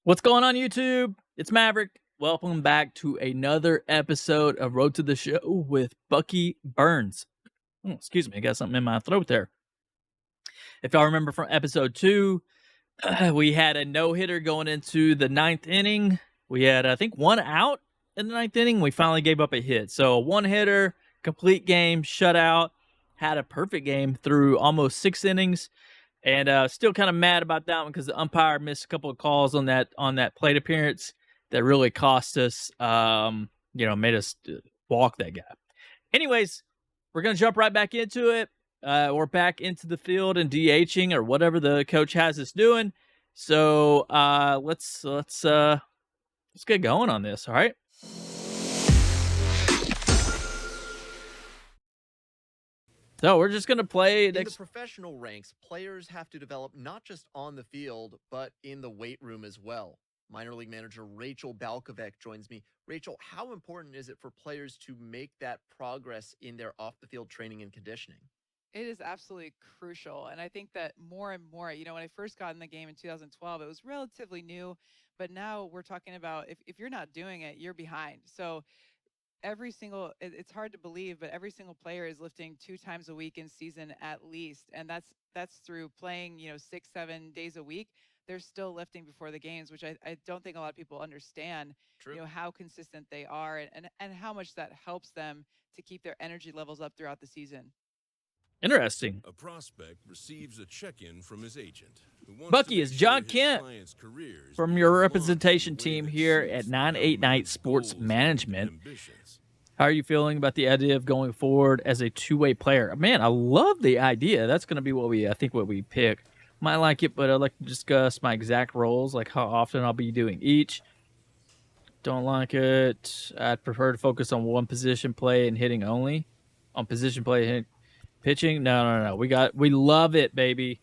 What's going on, YouTube? It's Maverick. Welcome back to another episode of Road to the Show with Buc'ee Burns. Oh, excuse me, I got something in my throat there. If y'all remember from episode 2, we had a no-hitter going into the 9th inning. We had, I think, one out in the 9th inning. We finally gave up a hit. So one-hitter, complete game, shutout, had a perfect game through almost 6 innings. And still kind of mad about that one because the umpire missed a couple of calls on that plate appearance that really cost us, made us walk that guy. Anyways, we're going to jump right back into it. We're back into the field and DHing or whatever the coach has us doing. So let's get going on this, all right? So we're just going to play. In the professional ranks, players have to develop not just on the field, but in the weight room as well. Minor league manager Rachel Balkovec joins me. Rachel, how important is it for players to make that progress in their off-the-field training and conditioning? It is absolutely crucial. And I think that more and more, when I first got in the game in 2012, it was relatively new. But now we're talking about if you're not doing it, you're behind. So it's hard to believe, but every single player is lifting 2 times a week in season at least. And that's through playing, 6-7 days a week. They're still lifting before the games, which I don't think a lot of people understand. True. How consistent they are and how much that helps them to keep their energy levels up throughout the season. Interesting. A prospect receives a check-in from his agent. Buc'ee is John Kent from your representation team here at 989 Sports Management. How are you feeling about the idea of going forward as a two-way player? Man, I love the idea. That's going to be what we pick. Might like it, but I'd like to discuss my exact roles, like how often I'll be doing each. Don't like it. I'd prefer to focus on one position play and hitting only. On position play and pitching? No. We love it, baby.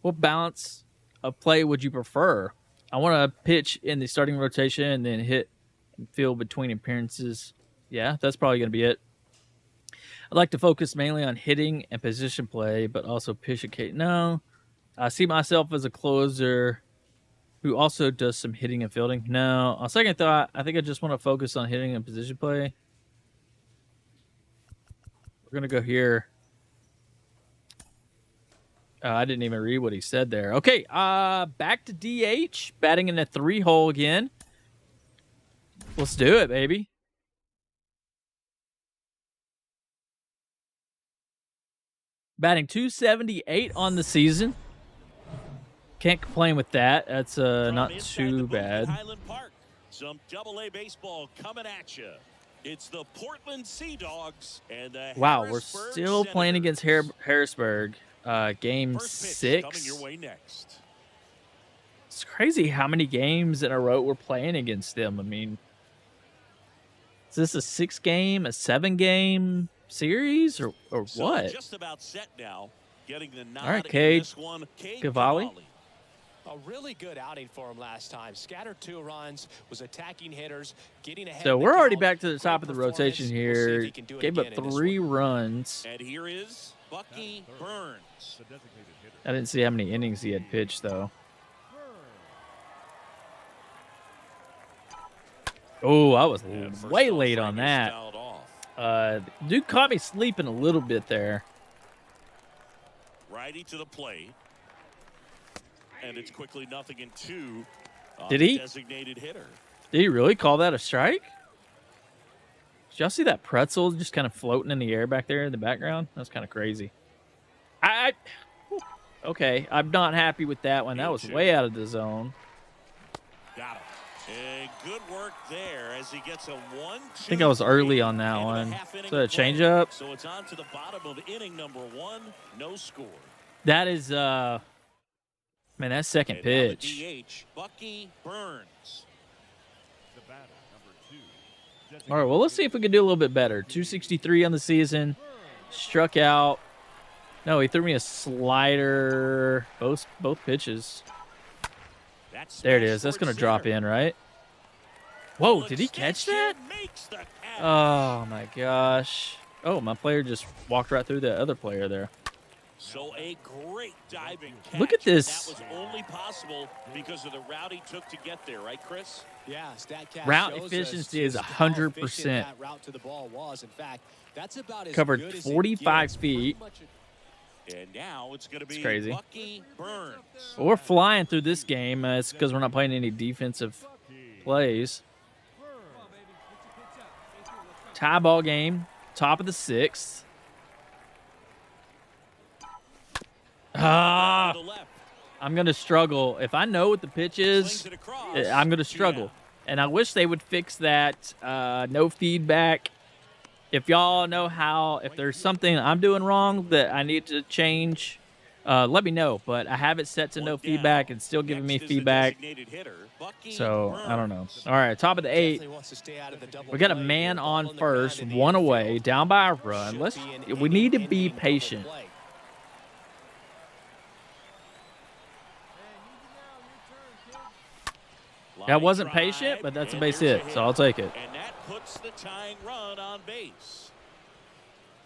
What balance of play would you prefer? I want to pitch in the starting rotation and then hit and field between appearances. Yeah, that's probably going to be it. I'd like to focus mainly on hitting and position play, but also pitch occasionally. No, I see myself as a closer who also does some hitting and fielding. No, on second thought, I think I just want to focus on hitting and position play. We're going to go here. I didn't even read what he said there. Okay, back to DH. Batting in the 3-hole again. Let's do it, baby. Batting .278 on the season. Can't complain with that. That's not too bad. Highland Park, some AA baseball coming at you. It's the Portland Sea Dogs and the wow, we're still playing against Harrisburg. Game 6. Coming your way next. It's crazy how many games in a row we're playing against them. I mean, is this a 6-game, a 7-game series, or what? Just about set now. Getting the nod. All right, Cade Cavalli. A really good outing for him last time. Scattered 2 runs, was attacking hitters, getting ahead. So we're already back to the top of the rotation here. Gave up 3 runs. And here is Buc'ee Burns. I didn't see how many innings he had pitched, though. Oh, I was way late on that. Dude caught me sleeping a little bit there. Righty to the plate. And it's quickly 0-2. Did he? Designated hitter. Did he really call that a strike? Did y'all see that pretzel just kind of floating in the air back there in the background? That's kind of crazy. Okay, I'm not happy with that one. That was way out of the zone. Got him. And good work there as he gets a 1-2. I think I was early on that one. So a changeup. So it's on to the bottom of inning number 1. No score. That is man, that second pitch. DH, Buc'ee Burns. All right, well, let's see if we can do a little bit better. 263 on the season. Struck out. No, he threw me a slider. Both pitches. There it is. That's going to drop in, right? Whoa, did he catch that? Oh, my gosh. Oh, my player just walked right through that other player there. So a great diving catch. Look at this. That was only possible because of the route he took to get there, right, Chris? Yeah, StatCast Route shows us efficiency is just how 100%. efficient that route to the ball was. In fact, that's about as Covered good as it 45 gets. Pretty feet. much And now it's going to be crazy. Buc'ee Burns. Well, we're flying through this game. It's because we're not playing any defensive plays. Tie ball game. Top of the 6th. Ah, To the left. I'm going to struggle. If I know what the pitch Swings is, it across. I'm going to struggle. And I wish they would fix that. No feedback. If y'all know how, if there's something I'm doing wrong that I need to change, let me know. But I have it set to no feedback. It's still giving me Next is the feedback. designated hitter, Buc'ee So, I don't know. Burns. All right, top of the 8th. definitely wants to stay out of the double We got a play. man Ball on the ground first, in the one infield. away, down by a run. Should Let's. be an We need to be inning-ending double patient. play. That wasn't Line patient, drive, but that's a and base there's hit, so I'll take it. And that puts the tying run on base.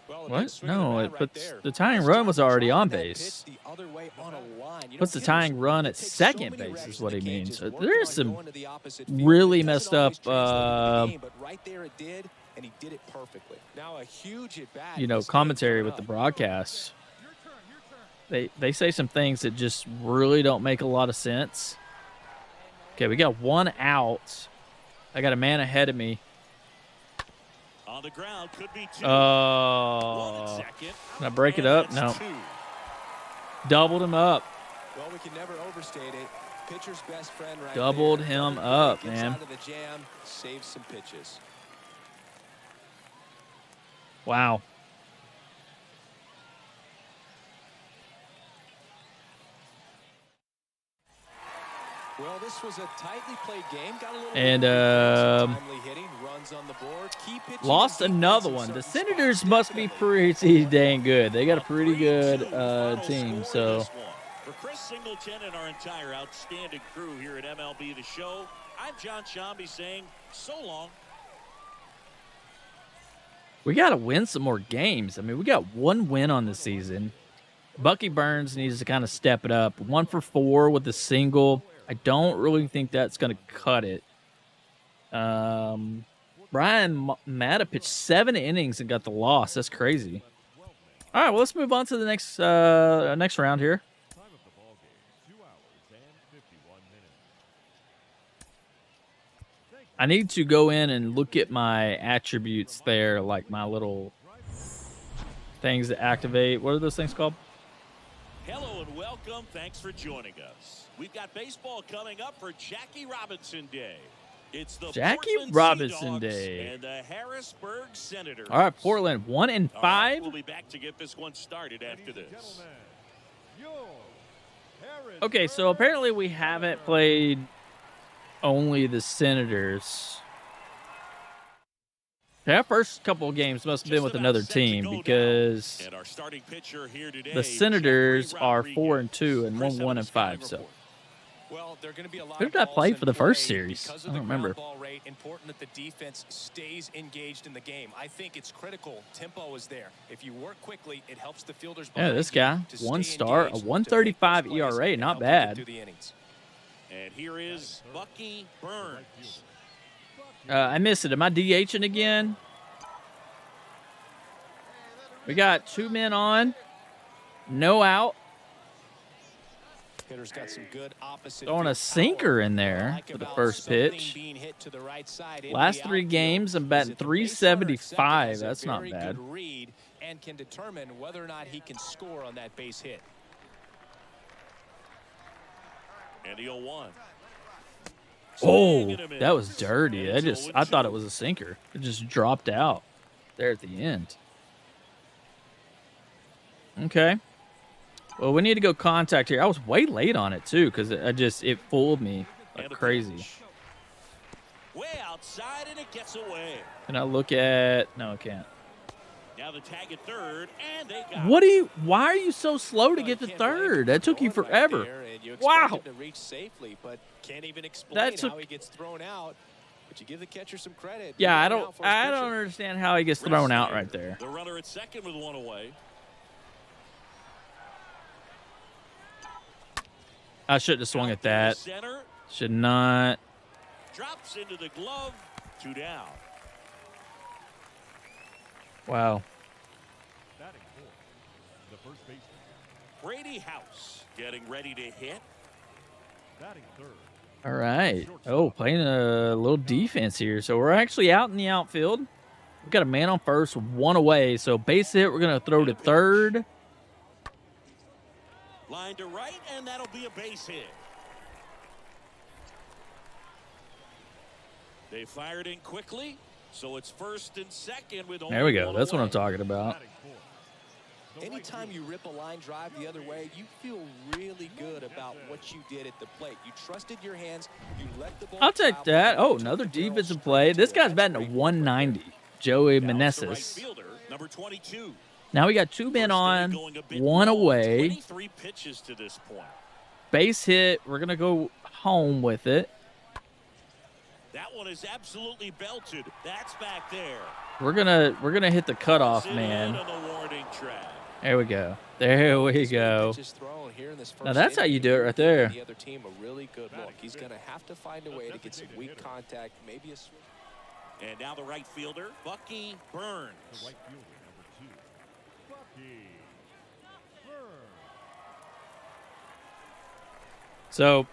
Well, a big What? swing of the No, bat it right puts there. the tying Nice run job was already driving on that base. pitch the other way on a line. You know, Puts the hitters, tying run they at take so second many base reps is in what the he cage, means. just So working there's on some going to the opposite field. really It doesn't messed always up, translate into the game, but right there it did, and he did it perfectly. Now a huge at bat. commentary with the broadcast. They say some things that just really don't make a lot of sense. Okay, we got one out. I got a man ahead of me. On the ground, could be 2. Oh, One at second. can I break it up? And that's No. 2. Doubled him up. Well, we can never overstate it. Pitcher's best friend right Doubled there. him Every up, play gets man. out of the jam, saves some pitches. Wow. Well, this was a tightly played game. Got a little And, timely hitting, runs on the board. Key pitching Lost and defense another in one. The certain Senators spots, must be definitely. pretty dang good. They got a pretty 3-2 good final team. score So in this one. For Chris Singleton and our entire outstanding crew here at MLB The Show, I'm John Shambi saying so long. we got to win some more games. I mean, we got one win on the season. Buc'ee Burns needs to kind of step it up. 1 for 4 with a single. I don't really think that's going to cut it. Brian Matta pitched 7 innings and got the loss. That's crazy. All right, well, let's move on to the next round here. I need to go in and look at my attributes there, like my little things that activate. What are those things called? Hello and welcome. Thanks for joining us. We've got baseball coming up for Jackie Robinson Day. It's the Jackie Portland Robinson Sea Dogs Day. and the Harrisburg Senators. All right, Portland 1 and All right, 5. we'll be back to get this one started after this. Okay, so apparently we haven't played only the Senators. Our first couple of games must have been Just with about another set to team go now. because And our starting pitcher here today, the Senators Jeffrey are Rodriguez. 4 and 2 and Chris, one how 1 about and the scouting 5. So report? Well, they're going to be a lot who of did I balls play in for the first play series? because I of don't the remember. ground ball rate. Important that the defense stays engaged in the game. I think it's critical. Tempo is there. If you work quickly, it helps the fielders. Yeah, behind this you guy, to 1 stay star, a engaged, to make 135 those plays ERA, and not help them get bad. through the innings. And here is Buc'ee Burns. I missed it. Am I DHing again? We got 2 men on, no out. Hitter's got some good opposite Throwing a field sinker power. in What I there like for the about first something pitch. being hit to the right side into Last the 3 outfield games, I'm is batting that the base runner at second 375. has a That's not very bad. good read and can determine whether or not he can score on that base hit. And the 0-1. Oh, that was dirty. I thought it was a sinker. It just dropped out there at the end. Okay. Well, we need to go contact here. I was way late on it too because it fooled me like crazy. Way outside and it gets away. Can I look at? No, I can't. Now the tag at third, and they got What it. do you? Why are you so slow to get to third? That took you forever. Wow. To reach safely, but can't even explain That took- how he gets thrown out. But you give the catcher some credit. Yeah, I Looking don't. out for his I don't pitcher. understand how he gets thrown out right there. The runner at second with 1 away. I shouldn't have swung at that. Center. Should not. Drops into the glove. 2 down. Wow. Batting fourth, the first baseman. Brady House getting ready to hit. Batting third. All right. Oh, playing a little defense here. So we're actually out in the outfield. We've got a man on first, 1 away. So base hit, we're going to throw to third. Line to right, and that'll be a base hit. They fired in quickly, so it's first and second with only There we go. one That's what I'm away. talking about. Batting fourth, the right Anytime you fielder. rip a line drive the other way, you feel really good about what you did at the plate. You trusted your hands. You let the ball I'll take travel, that. you Oh, took another the barrel defensive straight play. to This it. guy's That's batting a great. 190. Joey Now it's the right Meneses. fielder, number 22. Now we got 2 men First on, inning going a bit 1 long, away. 23 pitches to this point. Base hit. We're going to go home with it. That one is absolutely belted. That's back there. We're gonna hit the cutoff, Sit man. in on the warning track. There we go. There we This many go. pitches thrown here in this Now first that's how inning, you do it right give there. The other team a really good look. He's going to have to find a way to get some weak contact, maybe a swing. And now the right fielder, Buc'ee Burns. The right fielder, number 2. Buc'ee Burns. So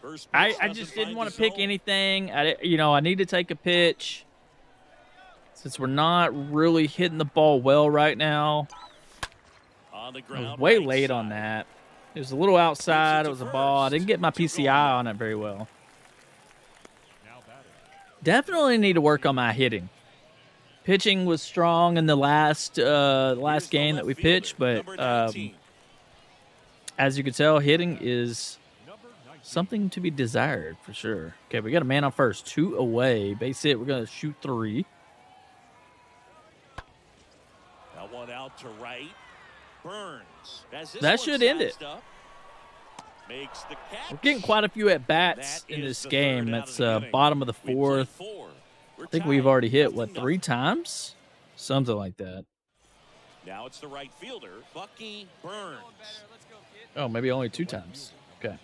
First I pitch doesn't just didn't find want the to pick zone. anything. I need to take a pitch since we're not really hitting the ball well right now. On the I was ground, way right late side. on that. It was a little outside. It was a ball. I didn't get my PCI on it very well. Now batting. Definitely need to work on my hitting. Pitching was strong in the last Here's the game that left we fielder, pitched, but number 19. as you can tell, hitting is Number 19. something to be desired for sure. Okay, we got a man on first, 2 away. Base hit, we're gonna shoot 3. That one out to right. Burns. As this That one should end it. sized up, makes the catch. We're getting quite a few at bats That in is this the game. third out It's of the inning. bottom of the We played 4th. 4. We're I think we've tied, already hit 0-0. 3 times, something like that. Now it's the right fielder, Buc'ee Burns. Oh, maybe only 2 times. Okay,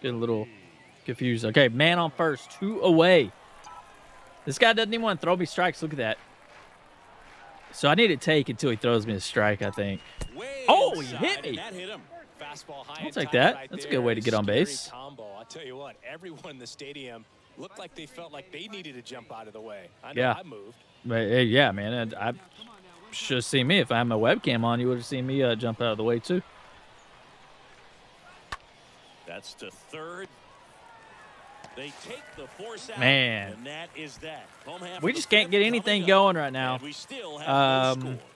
getting a little confused. Okay, man on first, 2 away. This guy doesn't even want to throw me strikes. Look at that. So I need to take until he throws me a strike, I think. Way Oh, he inside, hit me. and that hit him. Fastball high I'll and take tight that. right That's a there. good way to get on Scary base. Combo. I'll tell you what, everyone in the stadium looked like they felt like they needed to jump out of the way. I know Yeah. I moved. But yeah, man, and I should have seen me. If I had my webcam on, you would have seen me jump out of the way too. That's to third. They take the force out, Man. and that is that. Home half We of the just can't fifth get coming anything up, going right now. and we still have no Um, score.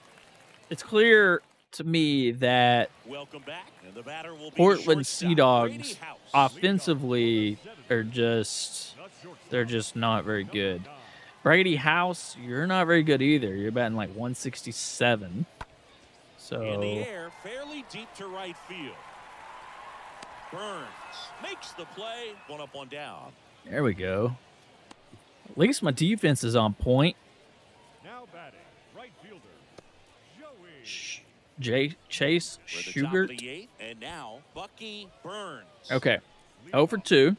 It's clear to me that Welcome back, and the batter will be Portland shortstop, Sea Dogs Brady House. offensively are they're just not very good. Brady House, you're not very good either. You're batting like 167. In the So air, fairly deep to right field. Burns makes the play. 1 up, 1 down. there we go. At least my defense is on point. Now batting. Right fielder, Joey. Chase We're the top of Schubert. the 8th, and now Buc'ee Burns. Okay, 0 for 2.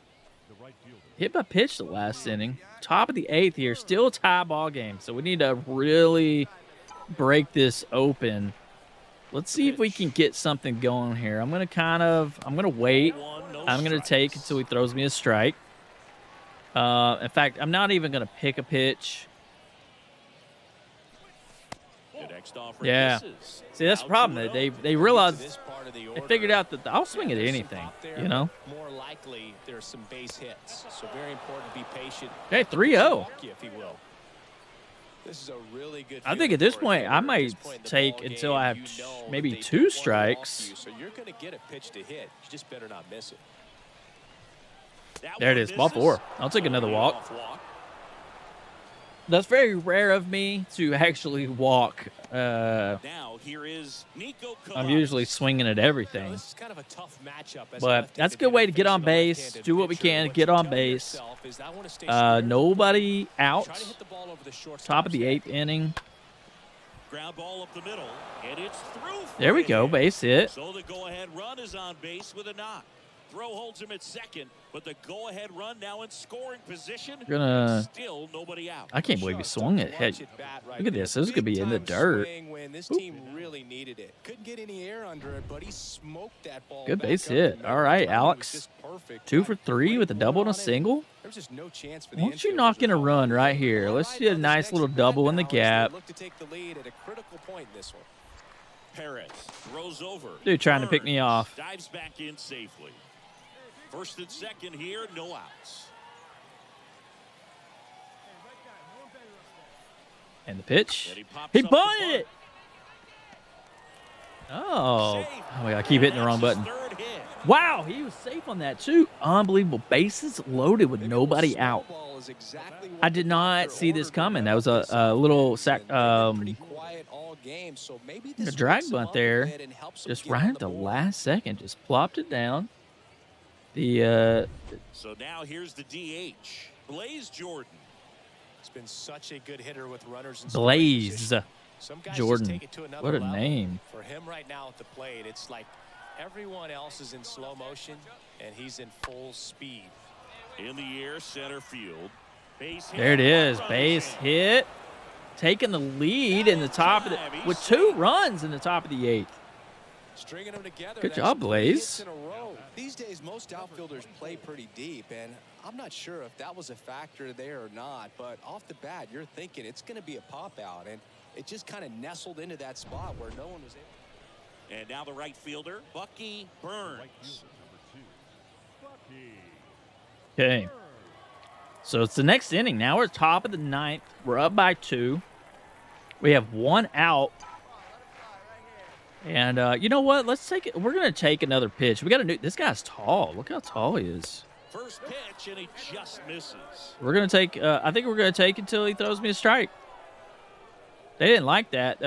The right fielder. Hit by pitch the last inning. Top of the 8th here. Still a tie ball game. So we need to really break this open. Let's see if we can get something going here. I'm going to wait. I'm going to take until he throws me a strike. In fact, I'm not even going to pick a pitch. The next offer Yeah. misses. See, that's the Out problem. 2-0. They realized, This part of the they order, figured out that I'll swing yeah, at there's some anything, pop there, you know? but more likely there's some base hits. So very important to be patient. Okay, 3-0. Walk you, if he will. This is a really good I think feeling at this for a point, hitter. I At might this point in the take ball until game, I have you know that maybe they 2 don't wanna walk strikes. you, so you're going to get a pitch to hit. You just better not miss it. That There it one is, ball misses. 4. I'll take So another lead walk. off walk. That's very rare of me to actually walk. Now here is Nico I'm Colares. usually swinging at You know, everything. this is kind of a tough matchup. As But that's a good way to get on base, do what we can to get on base. Nobody out. Top of the 8th inning. Ground ball up the middle, and it's through. There we go, base hit. So the go-ahead run is on base with a knock. Throw holds him at second, but the go-ahead run now in scoring position. Still nobody out. I can't believe he swung it. Hey, look at this. This could be in the dirt. When this team really needed it. Couldn't get any air under it, but he smoked that ball. Good base hit. All right, Alex. 2 for 3 with a double and a single. There's just no chance for Why don't you knock in a run right here? Let's see a nice little double in the gap. Look to take the lead at a critical point in this one. Perez throws over. Dude trying to pick me off. Dives back in safely. First and second here, no outs. And the pitch. And He pops up bunted the it. Oh. Oh my God, I keep hitting the wrong button. Third hit. Wow, he was safe on that too. Unbelievable. Bases loaded with nobody out. I did not see this coming. That was a little sack, a drag bunt there. Just right at the last second, just plopped it down. So now here's the DH, Blaze Jordan. He's been such a good hitter with runners in Blaze Some guys Jordan. just take it to another What a level. name. For him right now at the plate, it's like everyone else is in slow motion and he's in full speed. In the air, center field. Base hit. There it is. Base hit. Taking the lead in the top of the with 2 runs in the top of the 8th. Stringing them together. Good That's job, 3 Blaze. hits in a row. These days, most outfielders play pretty deep, and I'm not sure if that was a factor there or not, but off the bat, you're thinking it's going to be a pop-out, and it just kind of nestled into that spot where no one was able. And now the right fielder, Buc'ee Burns. Okay. So it's the next inning. Now we're top of the 9th. We're up by 2. We have 1 out. And you know what? Let's take it. We're gonna take another pitch. We got a new. This guy's tall. Look how tall he is. First pitch, and he just misses. We're gonna take. I think we're gonna take until he throws me a strike. They didn't like that.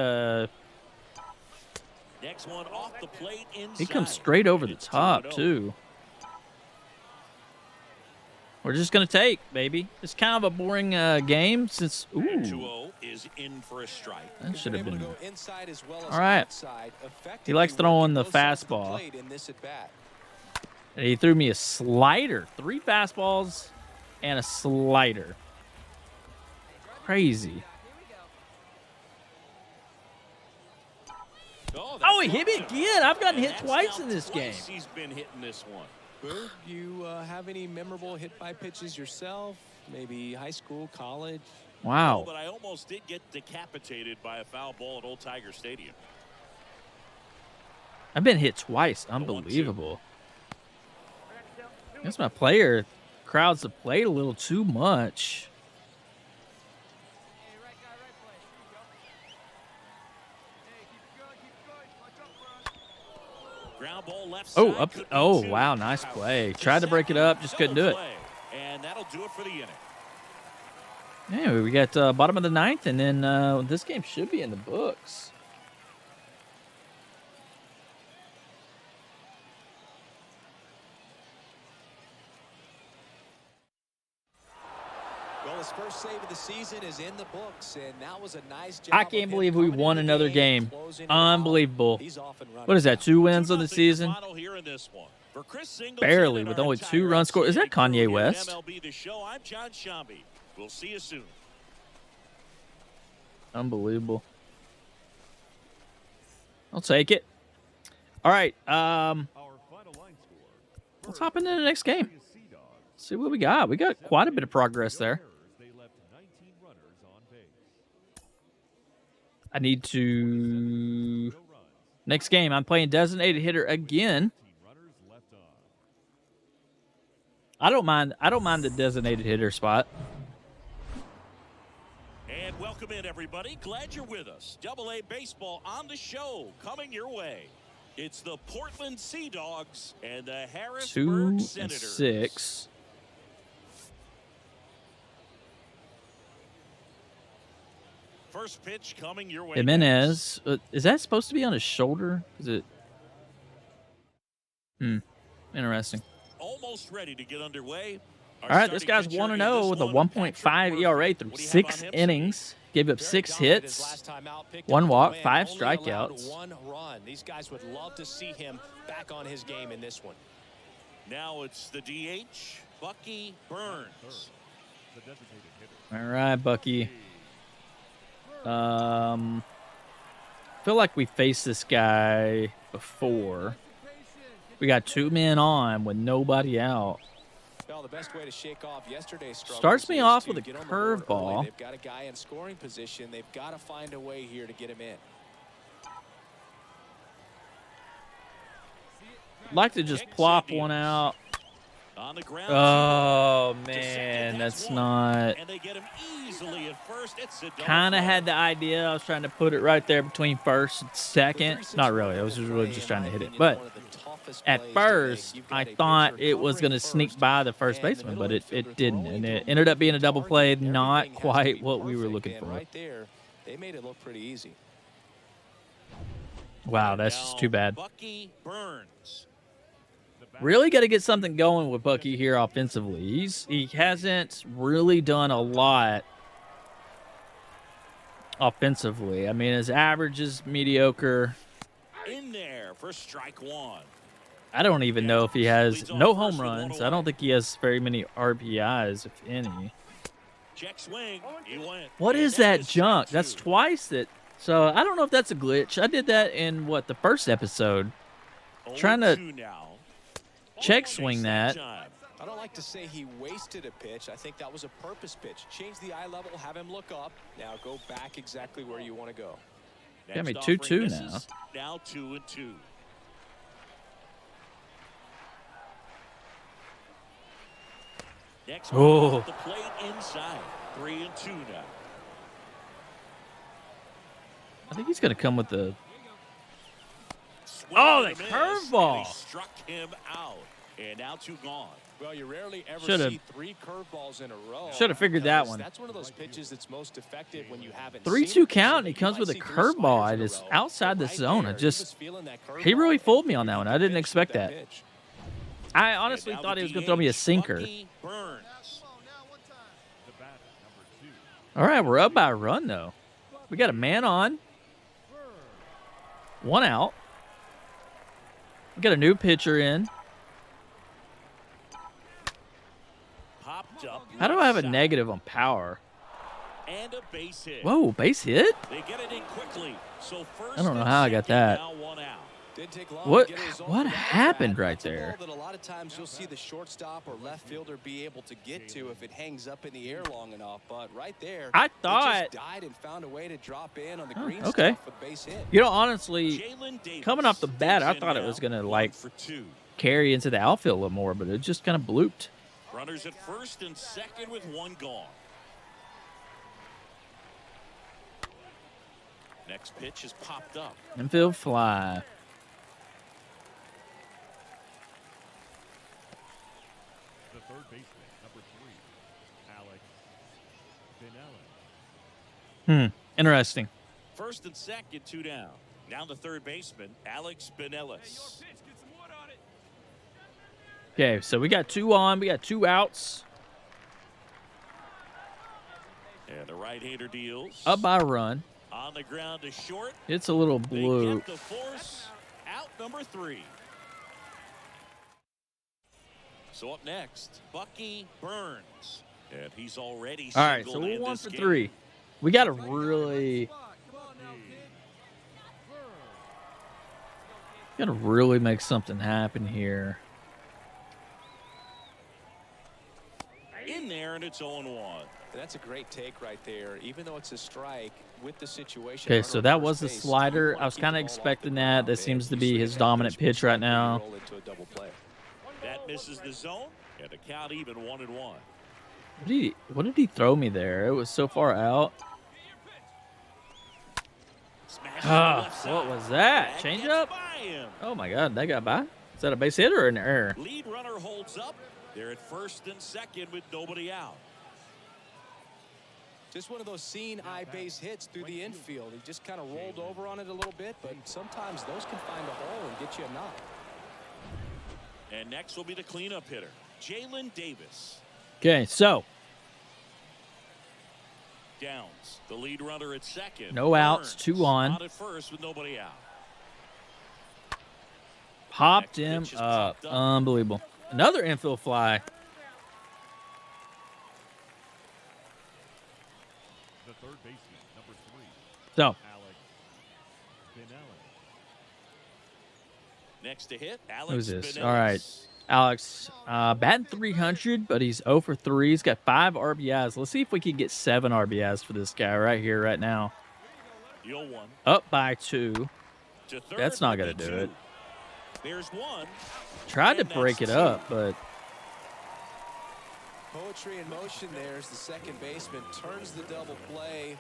Next one off the plate inside. He comes straight over the It's top 2-0. too. We're just gonna take, baby. It's kind of a boring game since. Ooh, 2-0 is in for a strike. that should have been. Able to go inside as well as All right. outside, He likes effectively throwing working the both sides of the fastball. plate in this at-bat. And he threw me a slider. 3 fastballs and a slider. Crazy. Oh, he hit me again. I've gotten hit twice in this game. He's been hitting this one. Boo, you have any memorable hit-by pitches yourself? Maybe high school, college? Wow. But I almost did get decapitated by a foul ball at Old Tiger Stadium. I've been hit twice. Unbelievable. Guess my player crowds the plate a little too much. Ground ball left Oh, side, up. could be Oh, 2. wow. Nice Out. play. The Tried to break it up. second, Just couldn't do it. play. And that'll do it for the inning. Yeah, we got bottom of the 9th, and then this game should be in the books. Well, his first save of the season is in the books, and that was a nice job. I can't believe we won another game. Unbelievable. He's off and running. What is that, 2 wins on the 2-0 season? final here in this one. For Chris Singleton Barely, and with our only entire 2 runs scored. Is that outstanding crew Kanye here at West? MLB The Show, I'm John Shambi. We'll see you soon. Unbelievable. I'll take it. All right. Let's hop into the next game. See what we got. We got quite a bit of progress there. I need to. Next game, I'm playing designated hitter again. I don't mind the designated hitter spot. And welcome in, everybody. Glad you're with us. Double-A baseball on the show, coming your way. It's the Portland Sea Dogs and the 2 Harrisburg and Senators. 6. First pitch coming your way. Jimenez, is that supposed to be on his shoulder? Is it? Interesting. Almost ready to get underway. All right, this guy's 1-0 with a 1.5 ERA through 6 innings. Gave up 6 hits, 1 walk, 5 strikeouts. 1 run. These guys would love to see him back on his game in this one. Now it's the DH, Buc'ee Burns. The designated hitter. All right, Buc'ee. Feel like we faced this guy before. We got 2 men on with nobody out. Well, the best way to shake off yesterday's struggles Starts me is off to with a get on the board early. curveball. They've got a guy in scoring position. They've got to find a way here to get him in. I'd like to just plop one out. On the ground. Oh, man, that's not... And they get him easily at first. It's a Kind of had the idea. I was trying to put it right there between first and second. Not really. I was just really just trying to hit it. But at first, I thought it was going to sneak by the first baseman, but it didn't. And it ended up being a double play. Not quite what we were looking for. Right there, they made it look pretty easy. Wow, that's just too bad. Buc'ee Burns. Really got to get something going with Buc'ee here offensively. He hasn't really done a lot offensively. I mean, his average is mediocre. In there for strike 1. I don't even know if he has no home runs. I don't think he has very many RBIs, if any. Check swing. He went. What is that junk? That's twice that. So I don't know if that's a glitch. I did that in what, the first episode. Trying to check swing that. I don't like to say he wasted a pitch. I think that was a purpose pitch. Change the eye level, have him look up. Now go back exactly where you want to go. Got me 2-2 now. Now 2-2. Next Oh. the plate inside. 3-2 now. I think he's going to come with the... Swing Oh, and the a miss, curveball. and he struck him out. And now 2 gone. Well, you rarely ever Should've- see 3 curveballs in a row. Should have figured that one. That's one of those pitches that's most effective when you haven't 3-2 seen it. count, and he You comes might with a see 3 curveball. sliders I in a just row. outside the Right zone. there, I he just was feeling that he really curveball. fooled me on that one. I didn't Pitch expect to that. pitch. I honestly And now thought the he was going to throw me a DH, sinker. Buc'ee Burns. The bat, number 2. All right, we're up by a run though. We got a man on, 1 out. We got a new pitcher in. Popped up. How do I have a left side. negative on power? And a base hit. Whoa, base hit? They get it in quickly. So first I don't know and how I got second, that. Now 1 out. Didn't take long What- to get a result what from that happened at bat. right That's a ball there? that a lot of times you'll see the shortstop or left fielder be able to get to if it hangs up in the air long enough. But right there, I it thought- just died and found a way to drop in on the Oh, green okay. stuff with base hit. You know, honestly, Jalen Davis coming off the bat, I digs in thought it now, was going to, 1 like, for 2. carry into the outfield a little more, but it just kind of blooped. Runners at first and second with 1 gone. Next pitch is popped up. Infield fly. The third baseman, number 3, Alex Binella. Interesting. First and second, 2 down. Down the third baseman, Alex Binellis. Okay, so we got 2 on. We got 2 outs. And the right-hander deals. Up by a run. On the ground to short. It's a little They blue. get the force. Out number 3. So up next, Buc'ee Burns. And he's already All right, so singled we're in 1 this for game. 3. We got to really make something happen here. In there, and it's 0-1. That's a great take right there. Even though it's a strike with the situation. Okay, runner so on that first was the base, slider. you wanna I was keep kind the of ball off expecting the that. ground, That and seems to you be swing his that dominant pitch right when you now. roll into a double play. That misses the zone, and the count even 1-1. What did he throw me there? It was so far out. Smash to the left What side. was that? That Change gets up? by him. Oh my God, that got by. Is that a base hit or an error? Lead runner holds up. They're at first and second with nobody out. Just one of those seeing eye base hits through the infield. He just kind of rolled over on it a little bit, but sometimes those can find a hole and get you a knock. And next will be the cleanup hitter, Jalen Davis. Okay, so downs. The lead runner at second. No outs, Burns 2 on. out at first with nobody out. Popped Next him pitch is up. popped up. Unbelievable. Another infield fly. The third baseman, number 3, So, Alex Benelli. Next to hit, Alex who's this? Benelli. All right. Alex, batting 300, but he's 0 for 3. He's got 5 RBIs. Let's see if we can get 7 RBIs for this guy right here, right now. 0-1. Up by 2. To third That's not with going the to do 2. it. There's 1. Tried to And break it that's 2. up, but Poetry in motion there as the second baseman turns the double play.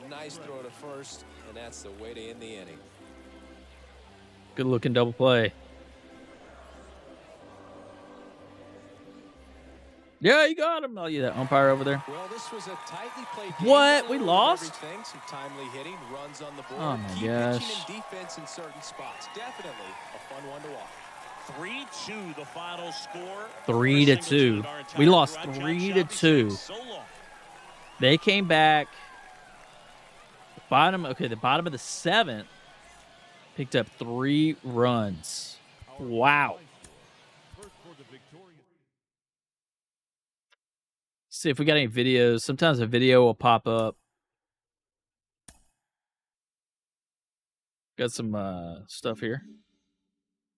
Nice throw to first, and that's the way to end the inning. good looking double play. Yeah, you got him. Oh, yeah, that umpire over there. Well, this was a tightly played game. What? Got a We little bit of lost? everything. Some timely hitting, runs on the board. Oh, my Key gosh. pitching and defense in certain spots. Definitely a fun one to watch. 3-2 the final score. 3-2. We lost 3-2. So long. They came back. The bottom of the 7th, picked up 3 runs. Wow. First for the victorious. See if we got any videos. Sometimes a video will pop up. Got some stuff here.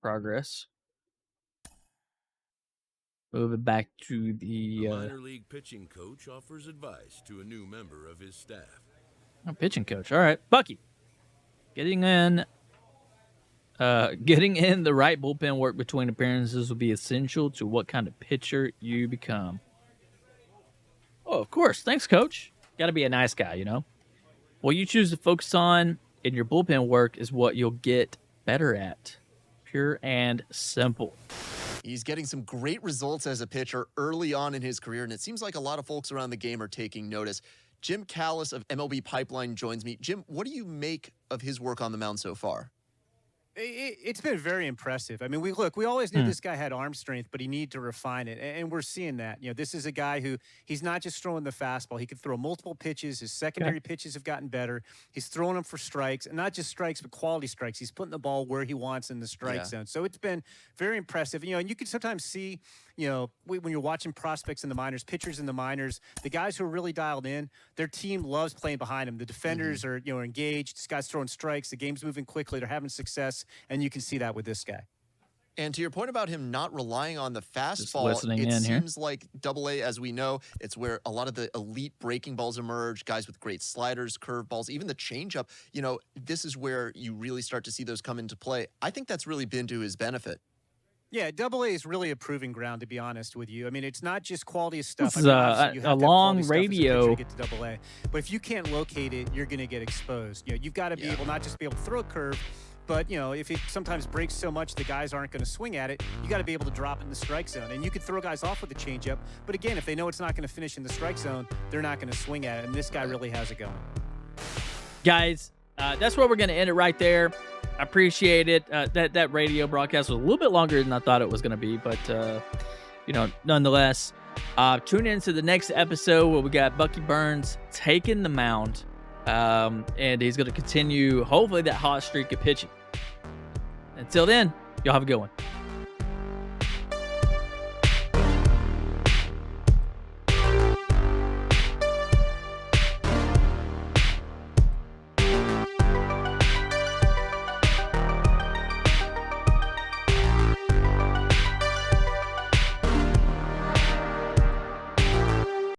Progress. Moving back to the A minor league pitching coach offers advice to a new member of his staff. pitching coach. All right, Buc'ee. Getting in the right bullpen work between appearances will be essential to what kind of pitcher you become. Oh, of course. Thanks, coach. Got to be a nice guy, you know. What you choose to focus on in your bullpen work is what you'll get better at. Pure and simple. He's getting some great results as a pitcher early on in his career, and it seems like a lot of folks around the game are taking notice. Jim Callis of MLB Pipeline joins me. Jim, what do you make of his work on the mound so far? It's been very impressive. I mean, we always knew this guy had arm strength, but he needed to refine it, and we're seeing that. You know, this is a guy who he's not just throwing the fastball. He can throw multiple pitches. His secondary pitches have gotten better. He's throwing them for strikes, and not just strikes, but quality strikes. He's putting the ball where he wants in the strike zone. So it's been very impressive. You know, and you can sometimes see, you know, when you're watching prospects in the minors, pitchers in the minors, the guys who are really dialed in, their team loves playing behind them. The defenders are, you know, engaged. This guy's throwing strikes. The game's moving quickly. They're having success, and you can see that with this guy. And to your point about him not relying on the fastball, listening it in here. seems like Double-A, as we know, it's where a lot of the elite breaking balls emerge, guys with great sliders, curveballs, even the changeup. You know, this is where you really start to see those come into play. I think that's really been to his benefit. Yeah, Double-A is really a proving ground, to be honest with you. I mean, it's not just quality of stuff. This is obviously you a have to have long quality stuff as a pitcher radio. to get to Double-A. But if you can't locate it, you're going to get exposed. You know, you've got to be able not just be able to throw a curve, but, you know, if it sometimes breaks so much the guys aren't going to swing at it, you got to be able to drop it in the strike zone. And you could throw guys off with a changeup, but again, if they know it's not going to finish in the strike zone, they're not going to swing at it. And this guy really has it going. Guys, that's where we're going to end it right there. I appreciate it. That radio broadcast was a little bit longer than I thought it was going to be, but, you know, nonetheless, tune in to the next episode where we got Buc'ee Burns taking the mound, and he's going to continue, hopefully, that hot streak of pitching. Until then, y'all have a good one.